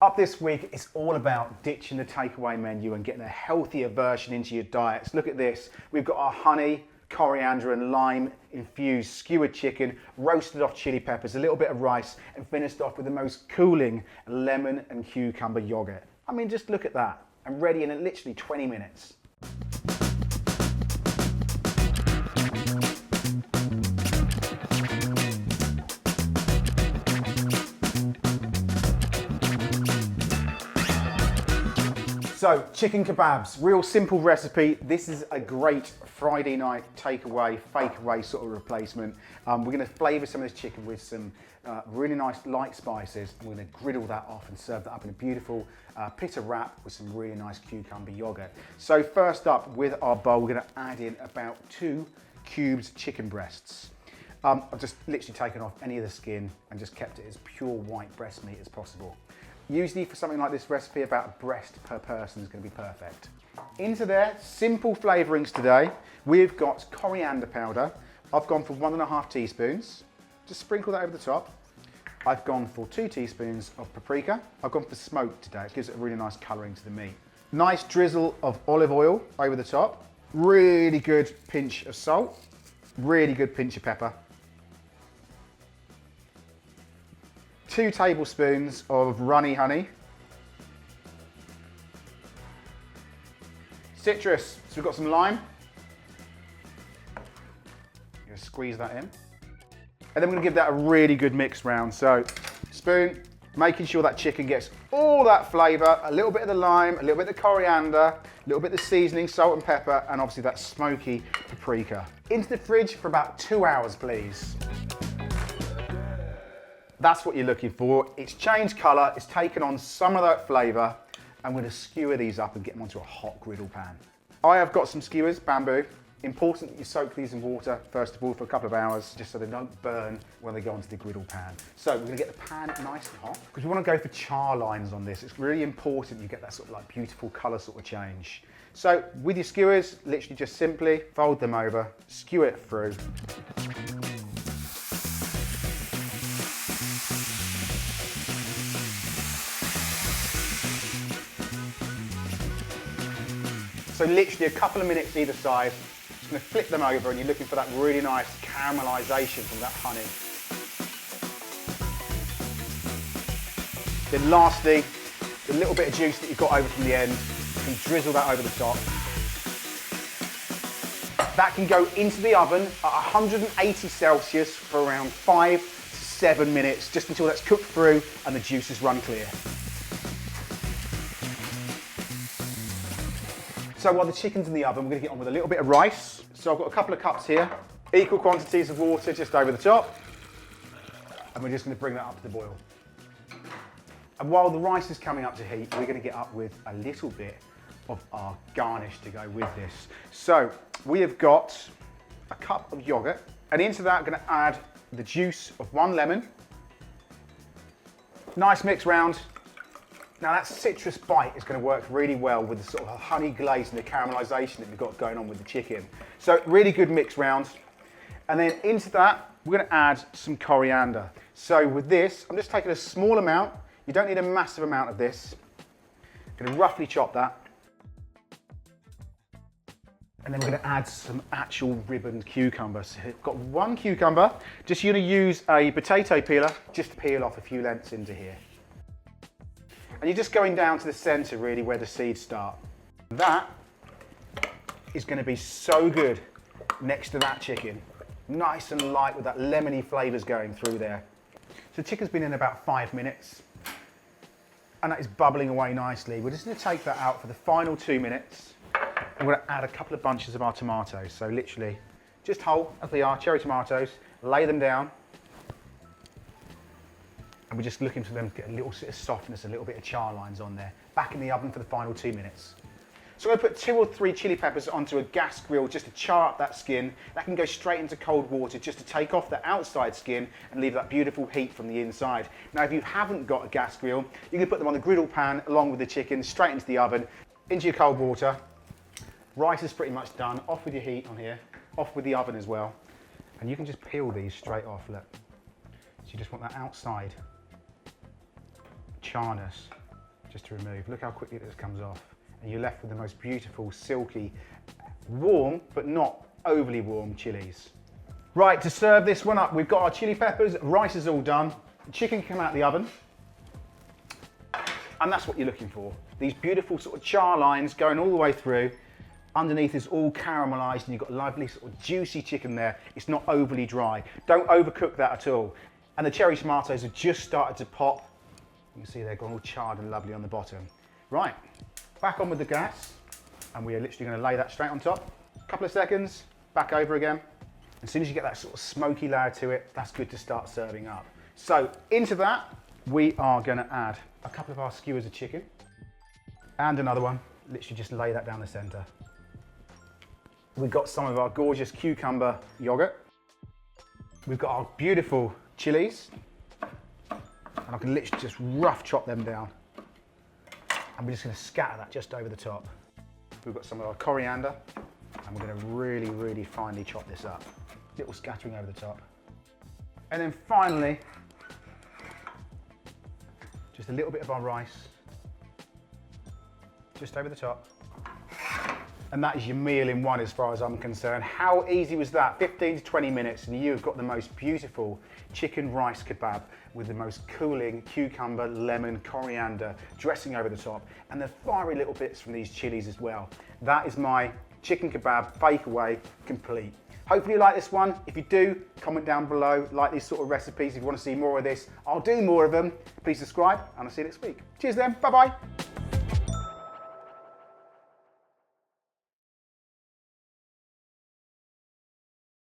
Up this week, it's all about ditching the takeaway menu and getting a healthier version into your diets. Look at this. We've got our honey, coriander and lime infused skewered chicken, roasted off chili peppers, a little bit of rice, and finished off with the most cooling lemon and cucumber yogurt. I mean, just look at that. And ready in literally 20 minutes. So, chicken kebabs, real simple recipe. This is a great Friday night takeaway, fake away sort of replacement. We're going to flavour some of this chicken with some really nice light spices. And we're going to griddle that off and serve that up in a beautiful pita wrap with some really nice cucumber yogurt. So first up with our bowl, we're going to add in about 2 cubes chicken breasts. I've just literally taken off any of the skin and just kept it as pure white breast meat as possible. Usually for something like this recipe, about a breast per person is going to be perfect. Into there, simple flavourings today. We've got coriander powder. I've gone for 1.5 teaspoons. Just sprinkle that over the top. I've gone for 2 teaspoons of paprika. I've gone for smoked today. It gives it a really nice colouring to the meat. Nice drizzle of olive oil over the top. Really good pinch of salt. Really good pinch of pepper. 2 tablespoons of runny honey. Citrus, so we've got some lime. You're gonna squeeze that in. And then we're gonna give that a really good mix round. So, spoon, making sure that chicken gets all that flavour, a little bit of the lime, a little bit of the coriander, a little bit of the seasoning, salt and pepper, and obviously that smoky paprika. Into the fridge for about 2 hours, please. That's what you're looking for. It's changed colour, it's taken on some of that flavour. I'm going to skewer these up and get them onto a hot griddle pan. I have got some skewers, bamboo. Important that you soak these in water, first of all, for a couple of hours, just so they don't burn when they go onto the griddle pan. So we're going to get the pan nice and hot, because we want to go for char lines on this. It's really important you get that sort of like beautiful colour sort of change. So with your skewers, literally just simply fold them over, skewer it through. So literally a couple of minutes either side, just going to flip them over and you're looking for that really nice caramelisation from that honey. Then lastly, the little bit of juice that you've got over from the end, you can drizzle that over the top. That can go into the oven at 180 Celsius for around 5 to 7 minutes, just until that's cooked through and the juices run clear. So while the chicken's in the oven, we're going to get on with a little bit of rice. So I've got a couple of cups here, equal quantities of water just over the top. And we're just going to bring that up to the boil. And while the rice is coming up to heat, we're going to get up with a little bit of our garnish to go with this. So we have got a cup of yogurt, and into that I'm going to add the juice of 1 lemon. Nice mix round. Now that citrus bite is going to work really well with the sort of honey glaze and the caramelisation that we've got going on with the chicken. So really good mix round. And then into that, we're going to add some coriander. So with this, I'm just taking a small amount. You don't need a massive amount of this. I'm going to roughly chop that. And then we're going to add some actual ribboned cucumber. So I've got 1 cucumber. Just you're going to use a potato peeler, just to peel off a few lengths into here. And you're just going down to the centre really where the seeds start. That is going to be so good next to that chicken. Nice and light with that lemony flavours going through there. So the chicken's been in about 5 minutes and that is bubbling away nicely. We're just going to take that out for the final 2 minutes. And we're going to add a couple of bunches of our tomatoes. So literally just whole as they are, cherry tomatoes, lay them down. And we're just looking for them to get a little bit of softness, a little bit of char lines on there. Back in the oven for the final 2 minutes. So I'm going to put 2 or 3 chili peppers onto a gas grill just to char up that skin. That can go straight into cold water just to take off the outside skin and leave that beautiful heat from the inside. Now if you haven't got a gas grill, you can put them on the griddle pan along with the chicken straight into the oven, into your cold water. Rice is pretty much done. Off with your heat on here, off with the oven as well. And you can just peel these straight off, look. So you just want that outside charness just to remove. Look how quickly this comes off. And you're left with the most beautiful, silky, warm, but not overly warm chilies. Right, to serve this one up, we've got our chili peppers, rice is all done, the chicken can come out of the oven, and that's what you're looking for. These beautiful sort of char lines going all the way through. Underneath is all caramelized and you've got lovely sort of juicy chicken there. It's not overly dry. Don't overcook that at all. And the cherry tomatoes have just started to pop. You can see they're gone all charred and lovely on the bottom. Right, back on with the gas, and we are literally going to lay that straight on top. A couple of seconds, back over again. As soon as you get that sort of smoky layer to it, that's good to start serving up. So into that, we are going to add a couple of our skewers of chicken and another one. Literally just lay that down the center. We've got some of our gorgeous cucumber yogurt. We've got our beautiful chilies, and I can literally just rough chop them down. And we're just going to scatter that just over the top. We've got some of our coriander, and we're going to really, really finely chop this up. Little scattering over the top. And then finally, just a little bit of our rice, just over the top. And that is your meal in one as far as I'm concerned. How easy was that? 15 to 20 minutes and you've got the most beautiful chicken rice kebab with the most cooling cucumber, lemon, coriander dressing over the top, and the fiery little bits from these chilies as well. That is my chicken kebab fake away complete. Hopefully you like this one. If you do, comment down below. Like these sort of recipes. If you want to see more of this, I'll do more of them. Please subscribe and I'll see you next week. Cheers then, bye-bye.